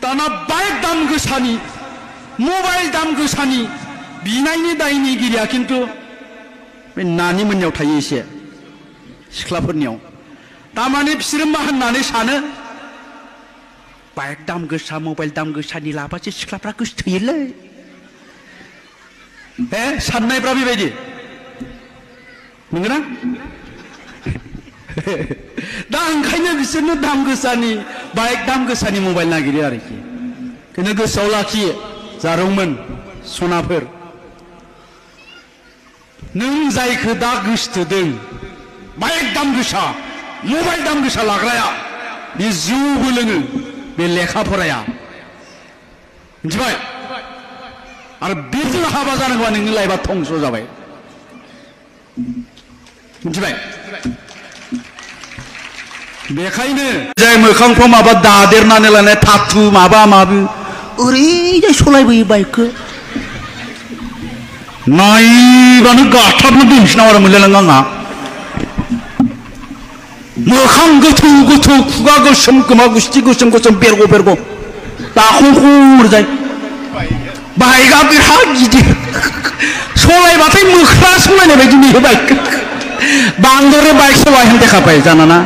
दाना बाइक दाम गोसानि मबाइल दाम गोसानि बिनायनि दायनिगिरिया खिन्थु बे नानि मोननियाव थायो एसे सिख्लाफोरनियाव तारमाने बिसोरो मा होननानै सानो बाइक दाम गोसा मबाइल दाम गोसानि लाबासो सिख्लाफ्रा गोसोथोयोलै साननायफ्रा बेबायदि नंगौना दा ओंखायनो बिसोरनो दाम गोसानि बाइक दाम गोसानि मबाइल नागिरो आरोखि बेखौनो गोसोआव लाखि जारौमोन सनाफोर नों जायखौ दा गोसोथोदों बाइक दाम गोसा मबाइल दाम गोसा लाग्राया बे जौबो लोङो बे लेखा फराया मिथिबाय आरो बेजों हाबा जानांगौबा नोंनि लाइफआ धंस जाबाय मिथिबाय बेखायनो जाय मोखांफ्राव माबा दादेरनानै लानाय थाथु माबा माबि ओरैजाय सलायबोयो बाइकखौ नायबानो गाथाबनो दोनफिनाव आरो मोनलायलाङो आंहा मोखां गोथौ गोथौ खुगा गोसोम खोमा गुस्थि गोसोम गोसोम बेरग' बेरग' दाखंखर जाय बाइकआ बिराद गिदिर सलायबाथाय मोख्रा सलायनाय बायदि नुयो बाइक बांद्राय बाइक सलायनो देखाबाय जानाना